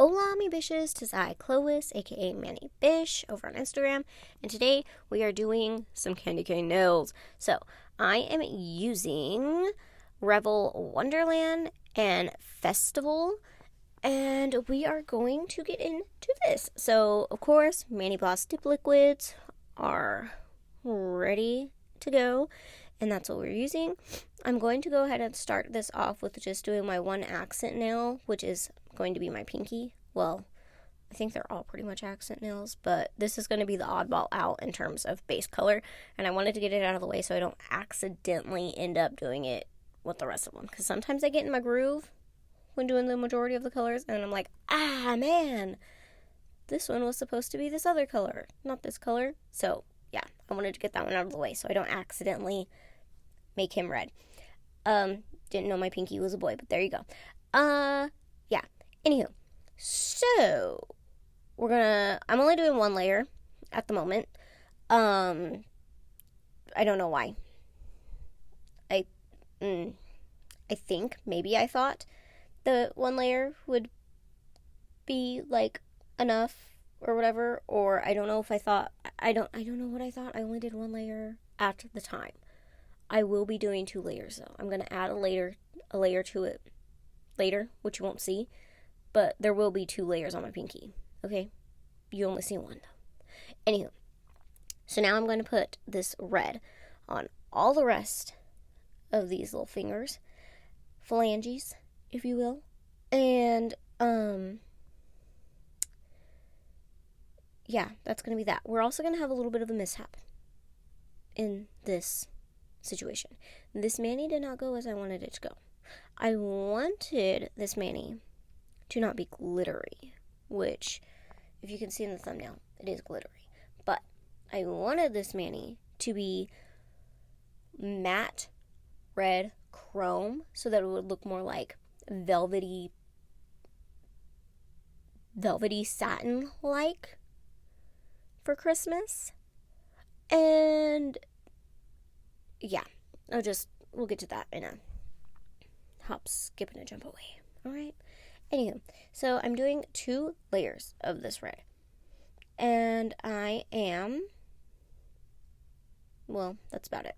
Hola Amigas, tis I, Clovis, aka Manny Bish, over on Instagram, and today we are doing some candy cane nails. So, I am using Revel Wonderland and Festival, and we are going to get into this. So, of course, Manny Bloss dip liquids are ready to go, and that's what we're using. I'm going to go ahead and start this off with just doing my one accent nail, which is going to be my pinky. Well, I think they're all pretty much accent nails, but this is going to be the oddball out in terms of base color, and I wanted to get it out of the way so I don't accidentally end up doing it with the rest of them, because sometimes I get in my groove when doing the majority of the colors, and I'm like, man, this one was supposed to be this other color, not this color. So yeah, I wanted to get that one out of the way so I don't accidentally make him red. Didn't know my pinky was a boy, but there you go. Yeah. Anywho, so I'm only doing one layer at the moment. I don't know why. I think maybe I thought the one layer would be like enough or whatever, or I don't know if I thought, I don't know what I thought. I only did one layer at the time. I will be doing 2 layers though. I'm going to add a layer to it later, which you won't see, but there will be 2 layers on my pinky, okay? You only see one though. Anywho, so now I'm going to put this red on all the rest of these little fingers, phalanges, if you will, and yeah, that's going to be that. We're also going to have a little bit of a mishap in this situation. This mani did not go as I wanted it to go. I wanted this mani to not be glittery, which, if you can see in the thumbnail, it is glittery. But I wanted this mani to be matte red chrome so that it would look more like velvety satin-like for Christmas. And yeah, we'll get to that in a hop, skip, and a jump away. Alright? Anywho, so I'm doing 2 layers of this red. And that's about it.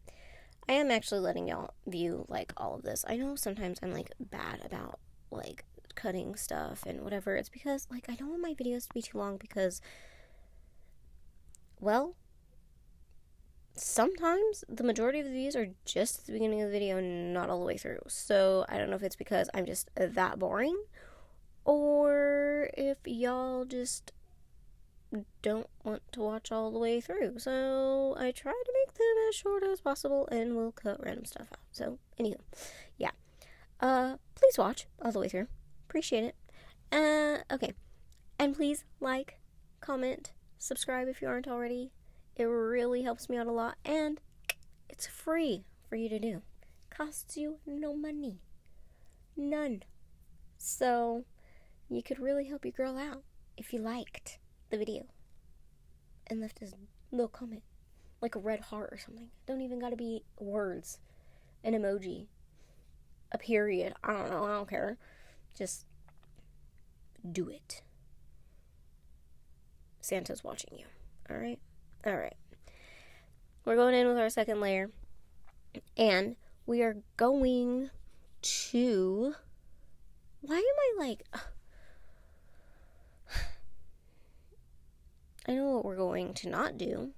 I am actually letting y'all view, like, all of this. I know sometimes I'm, like, bad about, like, cutting stuff and whatever. It's because, like, I don't want my videos to be too long because, well, sometimes the majority of the views are just at the beginning of the video and not all the way through. So I don't know if it's because I'm just that boring or if y'all just don't want to watch all the way through. So I try to make them as short as possible and we'll cut random stuff out. So anywho, yeah. Please watch all the way through. Appreciate it. Okay. And please like, comment, subscribe if you aren't already. It really helps me out a lot, and it's free for you to do. Costs you no money. None. So, you could really help your girl out if you liked the video and left a little comment, like a red heart or something. Don't even gotta be words, an emoji, a period. I don't know, I don't care. Just do it. Santa's watching you, alright? Alright, we're going in with our second layer, and we are going to, why am I like, I know what we're going to not do,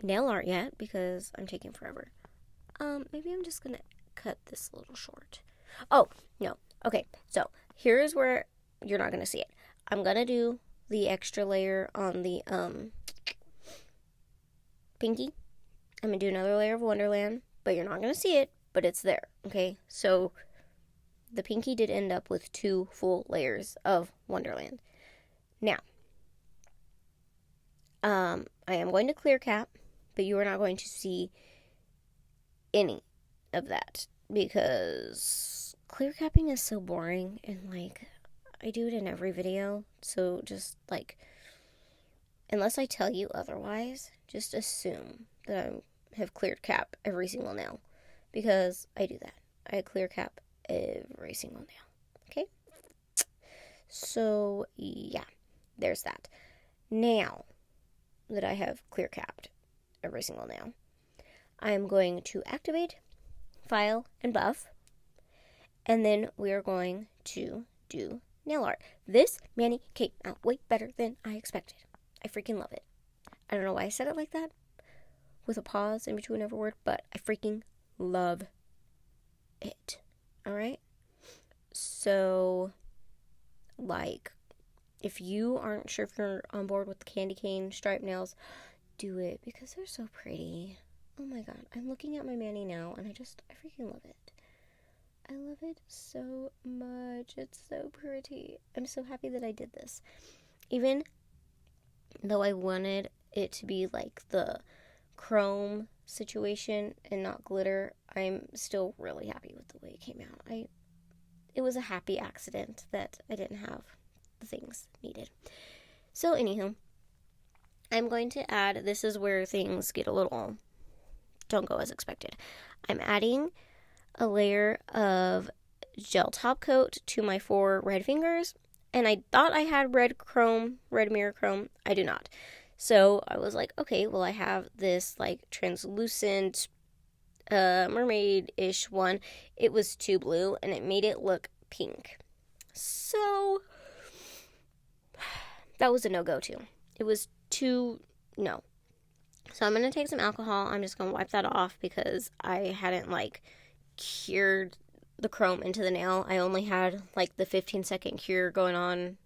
nail art yet, because I'm taking forever. Maybe I'm just going to cut this a little short. Oh, no, okay, so here's where you're not going to see it. I'm going to do the extra layer on the pinky. I'm going to do another layer of Wonderland, but you're not going to see it, but it's there, okay? So the pinky did end up with 2 full layers of Wonderland. Now, I am going to clear cap, but you are not going to see any of that because clear capping is so boring, and like I do it in every video, so just, like, unless I tell you otherwise, just assume that I have cleared cap every single nail, because I do that. I clear cap every single nail, okay? So yeah, there's that. Now that I have clear capped every single nail, I am going to activate, file, and buff, and then we are going to do nail art. This mani came out way better than I expected. I freaking love it. I don't know why I said it like that, with a pause in between every word, but I freaking love it. Alright? So, like, if you aren't sure if you're on board with the candy cane striped nails, do it because they're so pretty. Oh my god, I'm looking at my mani now and I freaking love it. I love it so much. It's so pretty. I'm so happy that I did this. Even though I wanted it to be like the chrome situation and not glitter, I'm still really happy with the way it came out. It was a happy accident that I didn't have the things needed. So anywho, I'm going to add, this is where things get a little, don't go as expected. I'm adding a layer of gel top coat to my 4 red fingers, and I thought I had red mirror chrome. I do not. So I was like, okay, well, I have this like translucent mermaid-ish one. It was too blue and it made it look pink. So that was a no-go too. It was too no. So I'm going to take some alcohol. I'm just going to wipe that off because I hadn't like cured the chrome into the nail. I only had like the 15-second cure going on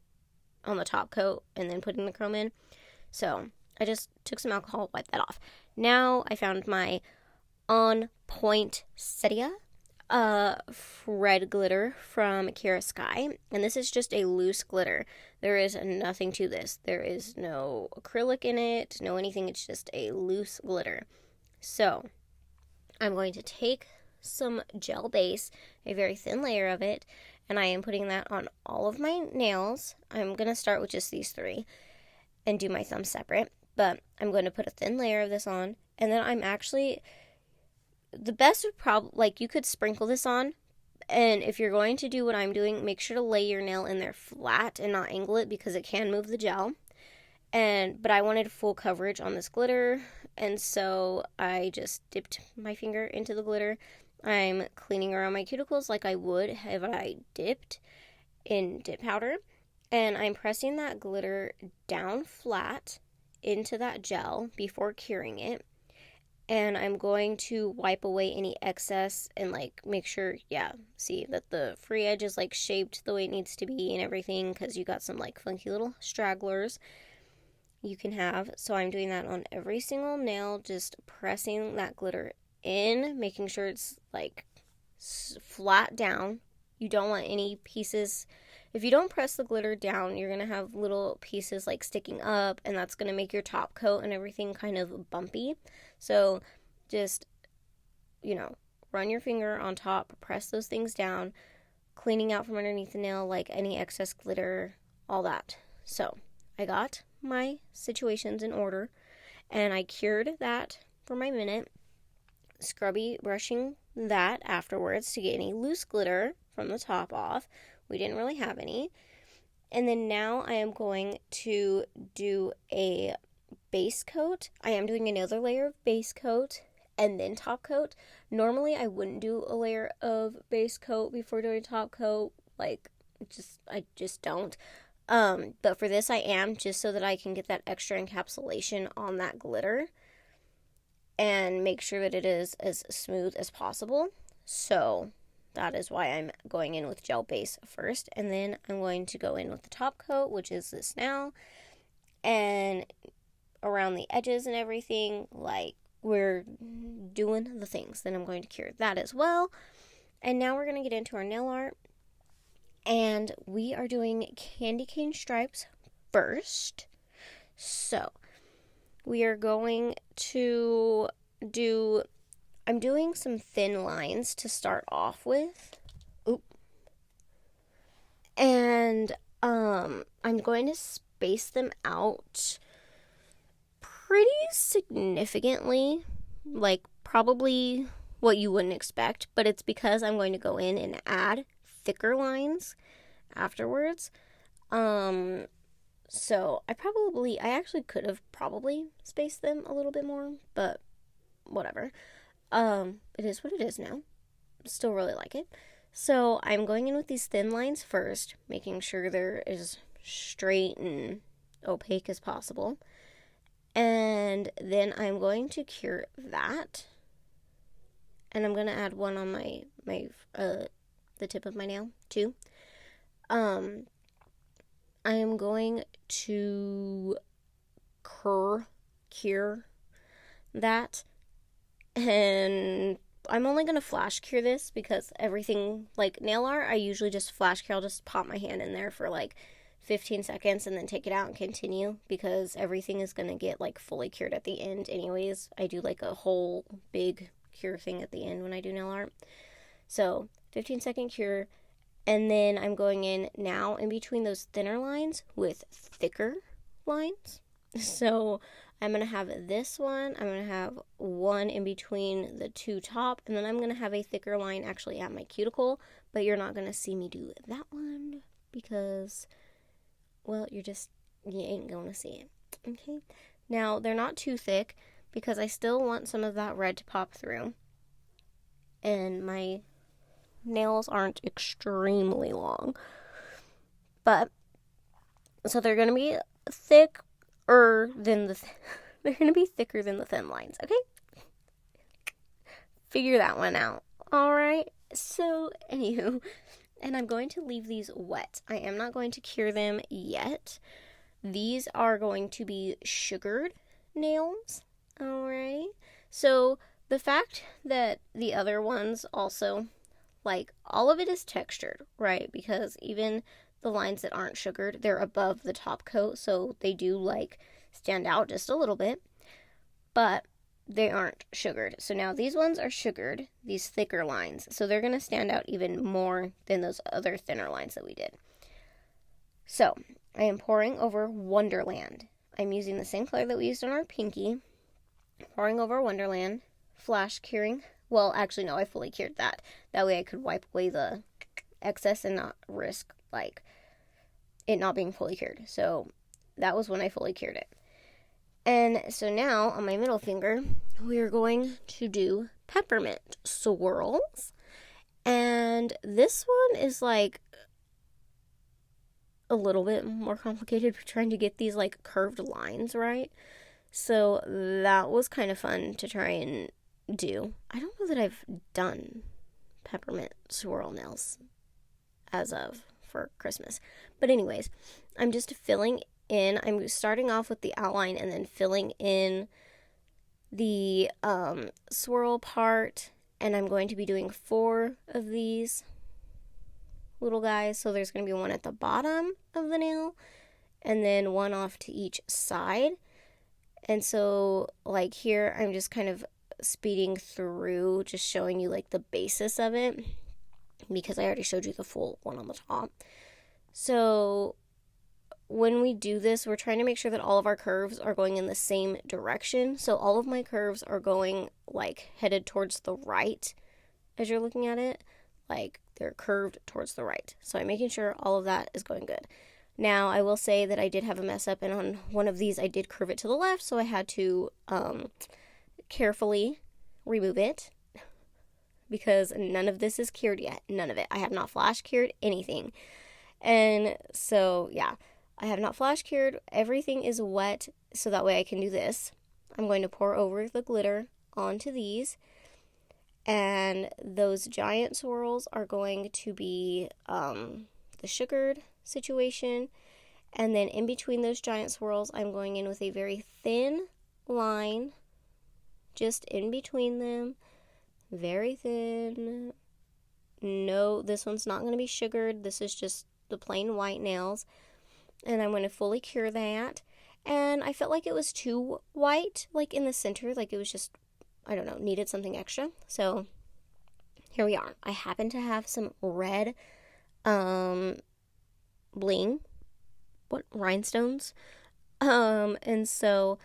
the top coat and then putting the chrome in. So I just took some alcohol, wiped that off. Now I found my On Point Setia red glitter from Kira Sky, and this is just a loose glitter. There is nothing to this. There is no acrylic in it, no anything. It's just a loose glitter. So I'm going to take some gel base, a very thin layer of it, and I am putting that on all of my nails. I'm going to start with just these 3 and do my thumb separate, but I'm going to put a thin layer of this on, and then I'm actually, the best would probably, like, you could sprinkle this on, and if you're going to do what I'm doing, make sure to lay your nail in there flat and not angle it because it can move the gel. But I wanted full coverage on this glitter, and so I just dipped my finger into the glitter. I'm cleaning around my cuticles like I would if I dipped in dip powder, and I'm pressing that glitter down flat into that gel before curing it. And I'm going to wipe away any excess and like make sure, see that the free edge is like shaped the way it needs to be and everything, because you got some like funky little stragglers you can have. So I'm doing that on every single nail, just pressing that glitter in, making sure it's like flat down. You don't want any pieces. If you don't press the glitter down, you're going to have little pieces like sticking up, and that's going to make your top coat and everything kind of bumpy. So just, run your finger on top, press those things down, cleaning out from underneath the nail, like any excess glitter, all that. So I got my situations in order, and I cured that for my minute, scrubby brushing that afterwards to get any loose glitter from the top off. We didn't really have any. And then now I am going to do a base coat. I am doing another layer of base coat and then top coat. Normally I wouldn't do a layer of base coat before doing top coat. I just don't. But for this I am, just so that I can get that extra encapsulation on that glitter and make sure that it is as smooth as possible. So that is why I'm going in with gel base first, and then I'm going to go in with the top coat, which is this now, and around the edges and everything, like we're doing the things. Then I'm going to cure that as well. And now we're going to get into our nail art, and we are doing candy cane stripes first. So we are going to I'm doing some thin lines to start off with. And I'm going to space them out pretty significantly, like probably what you wouldn't expect, but it's because I'm going to go in and add thicker lines afterwards. So I actually could have probably spaced them a little bit more, but whatever. It is what it is now. Still really like it. So I'm going in with these thin lines first, making sure they're as straight and opaque as possible. And then I'm going to cure that. And I'm going to add one on the tip of my nail too. I am going to cure that, and I'm only going to flash cure this because everything, like nail art, I usually just flash cure. I'll just pop my hand in there for like 15 seconds and then take it out and continue, because everything is going to get like fully cured at the end anyways. I do like a whole big cure thing at the end when I do nail art. So 15-second cure, and then I'm going in now in between those thinner lines with thicker lines. So I'm going to have this one, I'm going to have one in between the two top, and then I'm going to have a thicker line actually at my cuticle, but you're not going to see me do that one because, well, you ain't going to see it. Okay? Now, they're not too thick because I still want some of that red to pop through, and my nails aren't extremely long, but so they're going to be thicker than they're going to be thicker than the thin lines, okay? Figure that one out. All right. So, anywho, and I'm going to leave these wet. I am not going to cure them yet. These are going to be sugared nails. All right. So, the fact that the other ones also, like, all of it is textured, right? Because even the lines that aren't sugared, they're above the top coat, so they do, like, stand out just a little bit, but they aren't sugared. So now these ones are sugared, these thicker lines, so they're going to stand out even more than those other thinner lines that we did. So I am pouring over Wonderland. I'm using the same color that we used on our pinky, pouring over Wonderland, flash curing. Well, actually, no, I fully cured that. That way I could wipe away the excess and not risk, like, it not being fully cured. So that was when I fully cured it. And so now on my middle finger, we are going to do peppermint swirls. And this one is like a little bit more complicated for trying to get these like curved lines right. So that was kind of fun to try and do. I don't know that I've done peppermint swirl nails as of for Christmas. But anyways, I'm just filling in. I'm starting off with the outline and then filling in the swirl part, and I'm going to be doing 4 of these little guys. So there's going to be one at the bottom of the nail and then one off to each side. And so like here I'm just kind of speeding through, just showing you like the basis of it, because I already showed you the full one on the top. So when we do this, we're trying to make sure that all of our curves are going in the same direction. So all of my curves are going like headed towards the right as you're looking at it. Like they're curved towards the right. So I'm making sure all of that is going good. Now, I will say that I did have a mess up, and on one of these I did curve it to the left, so I had to carefully remove it, because none of this is cured yet. None of it. I have not flash cured anything. And so, yeah, I have not flash cured. Everything is wet, so that way I can do this. I'm going to pour over the glitter onto these, and those giant swirls are going to be the sugared situation. And then in between those giant swirls, I'm going in with a very thin line, just in between them, very thin. No, this one's not going to be sugared. This is just the plain white nails. And I'm going to fully cure that. And I felt like it was too white, like in the center, like it was just, I don't know, needed something extra. So here we are. I happen to have some red bling, rhinestones, and so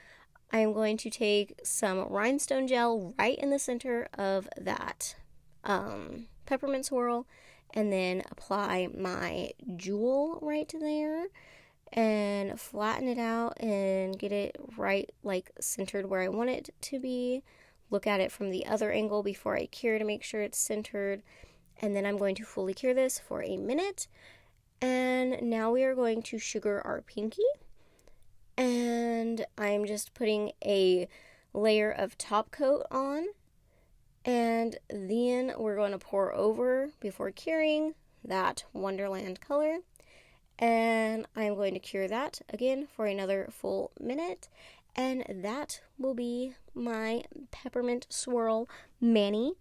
I'm going to take some rhinestone gel right in the center of that peppermint swirl, and then apply my jewel right there and flatten it out and get it right like centered where I want it to be. Look at it from the other angle before I cure to make sure it's centered. And then I'm going to fully cure this for a minute. And now we are going to sugar our pinky. And I'm just putting a layer of top coat on. And then we're going to pour over, before curing, that Wonderland color. And I'm going to cure that again for another full minute. And that will be my peppermint swirl mani.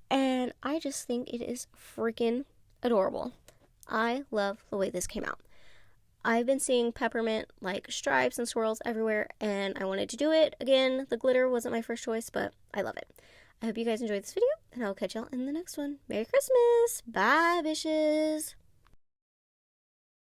And I just think it is freaking adorable. I love the way this came out. I've been seeing peppermint like stripes and swirls everywhere, and I wanted to do it. Again, the glitter wasn't my first choice, but I love it. I hope you guys enjoyed this video, and I'll catch y'all in the next one. Merry Christmas! Bye, bitches!